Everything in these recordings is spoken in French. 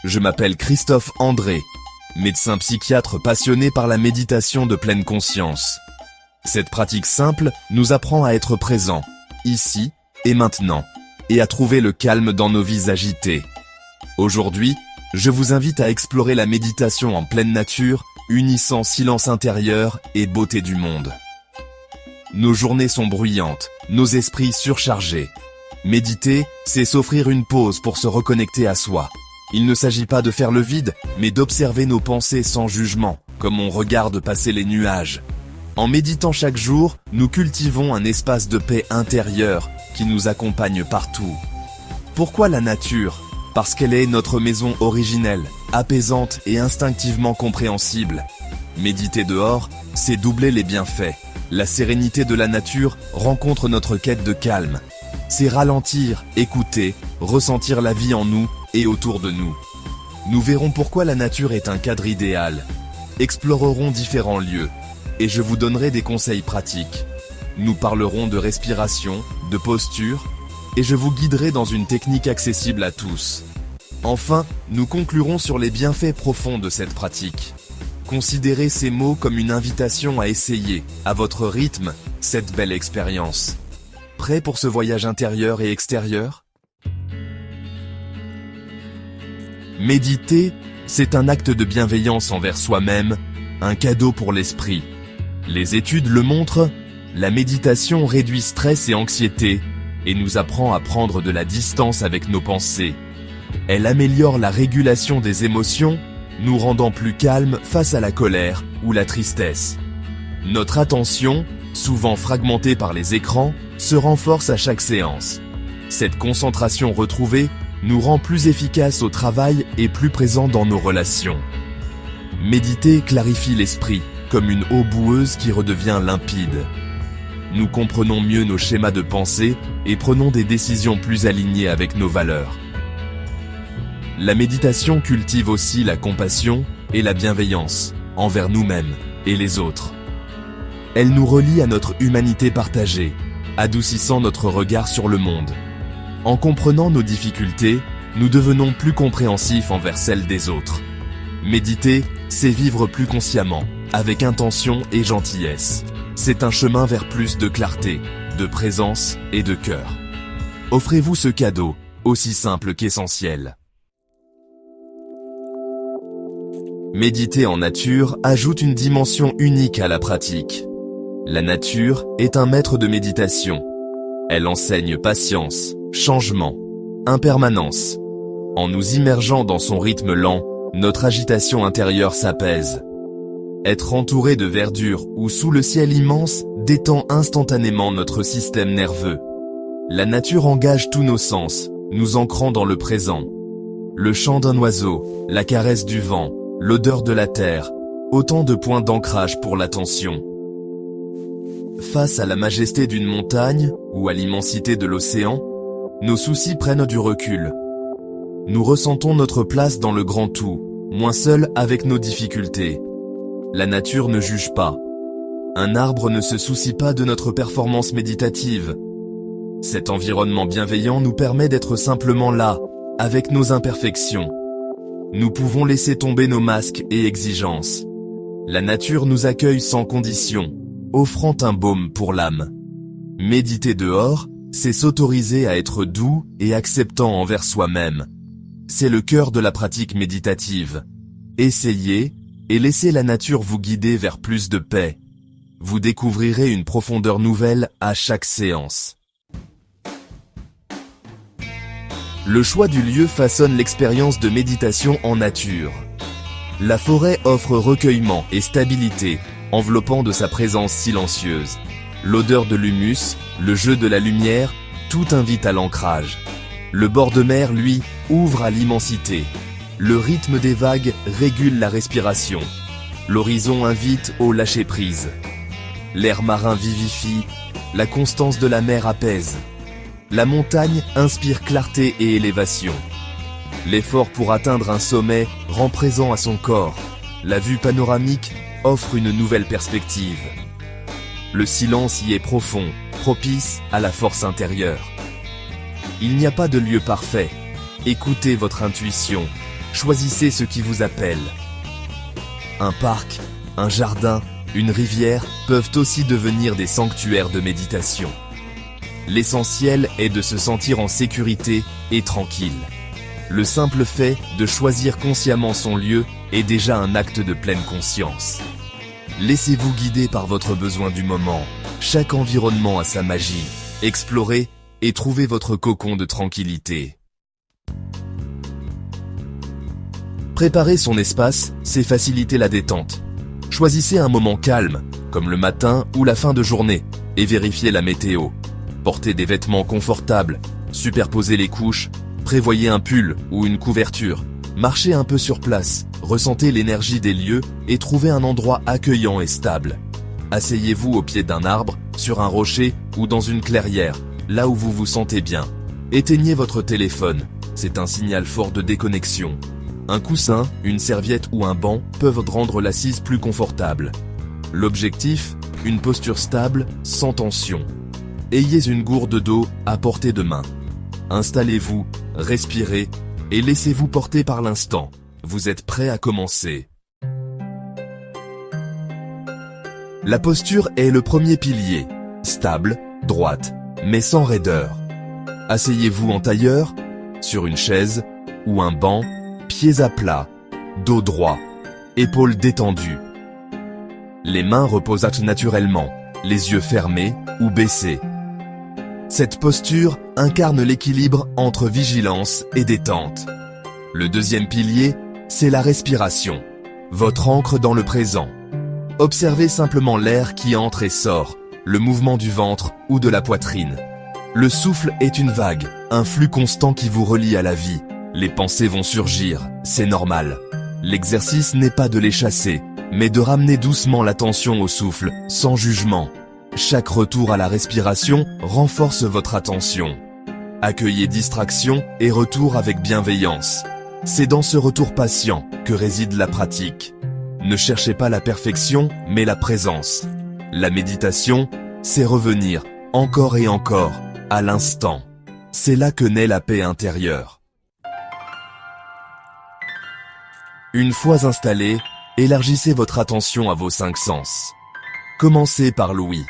Je m'appelle Christophe André, médecin psychiatre passionné par la méditation de pleine conscience. Cette pratique simple nous apprend à être présents, ici et maintenant, et à trouver le calme dans nos vies agitées. Aujourd'hui, je vous invite à explorer la méditation en pleine nature, unissant silence intérieur et beauté du monde. Nos journées sont bruyantes, nos esprits surchargés. Méditer, c'est s'offrir une pause pour se reconnecter à soi. Il ne s'agit pas de faire le vide, mais d'observer nos pensées sans jugement, comme on regarde passer les nuages. En méditant chaque jour, nous cultivons un espace de paix intérieure qui nous accompagne partout. Pourquoi la nature ? Parce qu'elle est notre maison originelle, apaisante et instinctivement compréhensible. Méditer dehors, c'est doubler les bienfaits. La sérénité de la nature rencontre notre quête de calme. C'est ralentir, écouter, ressentir la vie en nous et autour de nous. Nous verrons pourquoi la nature est un cadre idéal. Explorerons différents lieux et je vous donnerai des conseils pratiques. Nous parlerons de respiration, de posture et je vous guiderai dans une technique accessible à tous. Enfin, nous conclurons sur les bienfaits profonds de cette pratique. Considérez ces mots comme une invitation à essayer, à votre rythme, cette belle expérience. Prêt pour ce voyage intérieur et extérieur ? Méditer, c'est un acte de bienveillance envers soi-même, un cadeau pour l'esprit. Les études le montrent, la méditation réduit stress et anxiété et nous apprend à prendre de la distance avec nos pensées. Elle améliore la régulation des émotions, nous rendant plus calmes face à la colère ou la tristesse. Notre attention, souvent fragmentée par les écrans, se renforce à chaque séance. Cette concentration retrouvée nous rend plus efficaces au travail et plus présents dans nos relations. Méditer clarifie l'esprit, comme une eau boueuse qui redevient limpide. Nous comprenons mieux nos schémas de pensée et prenons des décisions plus alignées avec nos valeurs. La méditation cultive aussi la compassion et la bienveillance envers nous-mêmes et les autres. Elle nous relie à notre humanité partagée, adoucissant notre regard sur le monde. En comprenant nos difficultés, nous devenons plus compréhensifs envers celles des autres. Méditer, c'est vivre plus consciemment, avec intention et gentillesse. C'est un chemin vers plus de clarté, de présence et de cœur. Offrez-vous ce cadeau, aussi simple qu'essentiel. Méditer en nature ajoute une dimension unique à la pratique. La nature est un maître de méditation. Elle enseigne patience, changement, impermanence. En nous immergeant dans son rythme lent, notre agitation intérieure s'apaise. Être entouré de verdure ou sous le ciel immense détend instantanément notre système nerveux. La nature engage tous nos sens, nous ancrant dans le présent. Le chant d'un oiseau, la caresse du vent, l'odeur de la terre, autant de points d'ancrage pour l'attention. Face à la majesté d'une montagne ou à l'immensité de l'océan, nos soucis prennent du recul. Nous ressentons notre place dans le grand tout, moins seuls avec nos difficultés. La nature ne juge pas. Un arbre ne se soucie pas de notre performance méditative. Cet environnement bienveillant nous permet d'être simplement là, avec nos imperfections. Nous pouvons laisser tomber nos masques et exigences. La nature nous accueille sans condition, offrant un baume pour l'âme. Méditer dehors, c'est s'autoriser à être doux et acceptant envers soi-même. C'est le cœur de la pratique méditative. Essayez et laissez la nature vous guider vers plus de paix. Vous découvrirez une profondeur nouvelle à chaque séance. Le choix du lieu façonne l'expérience de méditation en nature. La forêt offre recueillement et stabilité, enveloppant de sa présence silencieuse. L'odeur de l'humus, le jeu de la lumière, tout invite à l'ancrage. Le bord de mer, lui, ouvre à l'immensité. Le rythme des vagues régule la respiration. L'horizon invite au lâcher-prise. L'air marin vivifie, la constance de la mer apaise. La montagne inspire clarté et élévation. L'effort pour atteindre un sommet rend présent à son corps. La vue panoramique offre une nouvelle perspective. Le silence y est profond, propice à la force intérieure. Il n'y a pas de lieu parfait. Écoutez votre intuition. choisissez ce qui vous appelle. Un parc, un jardin, une rivière peuvent aussi devenir des sanctuaires de méditation. L'essentiel est de se sentir en sécurité et tranquille. Le simple fait de choisir consciemment son lieu est déjà un acte de pleine conscience. Laissez-vous guider par votre besoin du moment. Chaque environnement a sa magie. Explorez et trouvez votre cocon de tranquillité. Préparer son espace, c'est faciliter la détente. Choisissez un moment calme, comme le matin ou la fin de journée, et vérifiez la météo. Portez des vêtements confortables, superposez les couches, prévoyez un pull ou une couverture. Marchez un peu sur place, ressentez l'énergie des lieux et trouvez un endroit accueillant et stable. Asseyez-vous au pied d'un arbre, sur un rocher ou dans une clairière, là où vous vous sentez bien. Éteignez votre téléphone, c'est un signal fort de déconnexion. Un coussin, une serviette ou un banc peuvent rendre l'assise plus confortable. L'objectif, une posture stable, sans tension. Ayez une gourde d'eau à portée de main. Installez-vous, respirez et laissez-vous porter par l'instant. Vous êtes prêt à commencer. La posture est le premier pilier. Stable, droite, mais sans raideur. Asseyez-vous en tailleur, sur une chaise ou un banc, pieds à plat, dos droit, épaules détendues. Les mains reposent naturellement, les yeux fermés ou baissés. Cette posture incarne l'équilibre entre vigilance et détente. Le deuxième pilier, c'est la respiration, votre ancre dans le présent. Observez simplement l'air qui entre et sort, le mouvement du ventre ou de la poitrine. Le souffle est une vague, un flux constant qui vous relie à la vie. Les pensées vont surgir, c'est normal. L'exercice n'est pas de les chasser, mais de ramener doucement l'attention au souffle, sans jugement. Chaque retour à la respiration renforce votre attention. Accueillez distraction et retour avec bienveillance. C'est dans ce retour patient que réside la pratique. Ne cherchez pas la perfection, mais la présence. La méditation, c'est revenir, encore et encore, à l'instant. C'est là que naît la paix intérieure. Une fois installé, élargissez votre attention à vos 5 sens. Commencez par l'ouïe.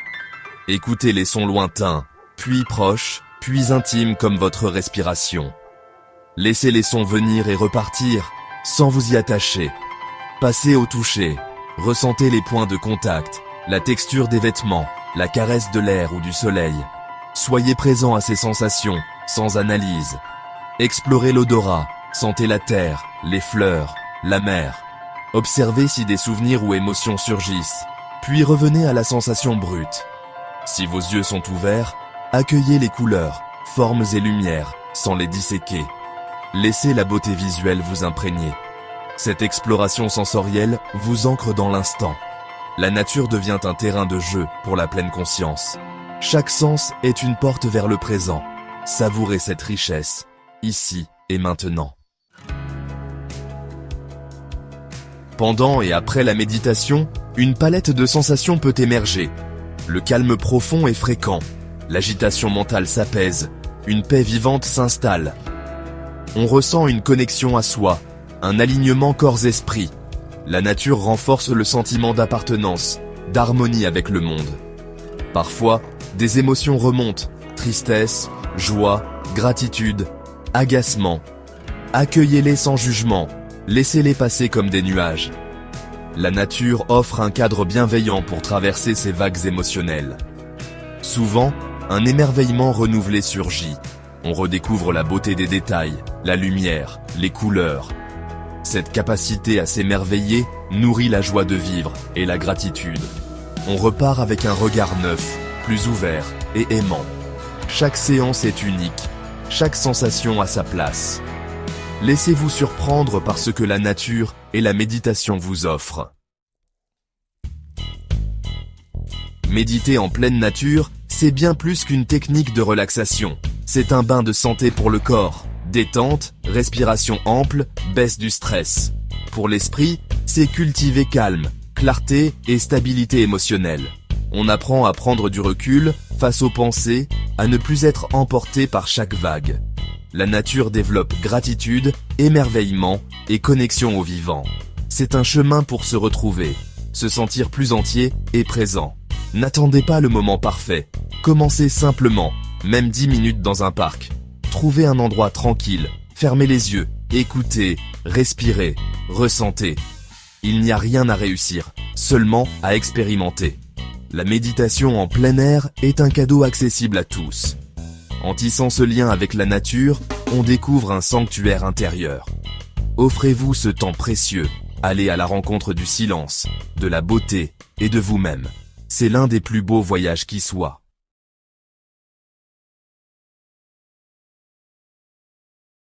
Écoutez les sons lointains, puis proches, puis intimes comme votre respiration. Laissez les sons venir et repartir, sans vous y attacher. Passez au toucher, ressentez les points de contact, la texture des vêtements, la caresse de l'air ou du soleil. Soyez présent à ces sensations, sans analyse. Explorez l'odorat, sentez la terre, les fleurs, la mer. Observez si des souvenirs ou émotions surgissent, puis revenez à la sensation brute. Si vos yeux sont ouverts, accueillez les couleurs, formes et lumières, sans les disséquer. Laissez la beauté visuelle vous imprégner. Cette exploration sensorielle vous ancre dans l'instant. La nature devient un terrain de jeu pour la pleine conscience. Chaque sens est une porte vers le présent. Savourez cette richesse, ici et maintenant. Pendant et après la méditation, une palette de sensations peut émerger. Le calme profond est fréquent, l'agitation mentale s'apaise, une paix vivante s'installe. On ressent une connexion à soi, un alignement corps-esprit. La nature renforce le sentiment d'appartenance, d'harmonie avec le monde. Parfois, des émotions remontent, tristesse, joie, gratitude, agacement. Accueillez-les sans jugement, laissez-les passer comme des nuages. La nature offre un cadre bienveillant pour traverser ces vagues émotionnelles. Souvent, un émerveillement renouvelé surgit. On redécouvre la beauté des détails, la lumière, les couleurs. Cette capacité à s'émerveiller nourrit la joie de vivre et la gratitude. On repart avec un regard neuf, plus ouvert et aimant. Chaque séance est unique, chaque sensation a sa place. Laissez-vous surprendre par ce que la nature et la méditation vous offrent. Méditer en pleine nature, c'est bien plus qu'une technique de relaxation. C'est un bain de santé pour le corps. Détente, respiration ample, baisse du stress. Pour l'esprit, c'est cultiver calme, clarté et stabilité émotionnelle. On apprend à prendre du recul face aux pensées, à ne plus être emporté par chaque vague. La nature développe gratitude, émerveillement et connexion au vivant. C'est un chemin pour se retrouver, se sentir plus entier et présent. N'attendez pas le moment parfait. Commencez simplement, même 10 minutes dans un parc. Trouvez un endroit tranquille, fermez les yeux, écoutez, respirez, ressentez. Il n'y a rien à réussir, seulement à expérimenter. La méditation en plein air est un cadeau accessible à tous. En tissant ce lien avec la nature, on découvre un sanctuaire intérieur. Offrez-vous ce temps précieux, allez à la rencontre du silence, de la beauté et de vous-même. C'est l'un des plus beaux voyages qui soient.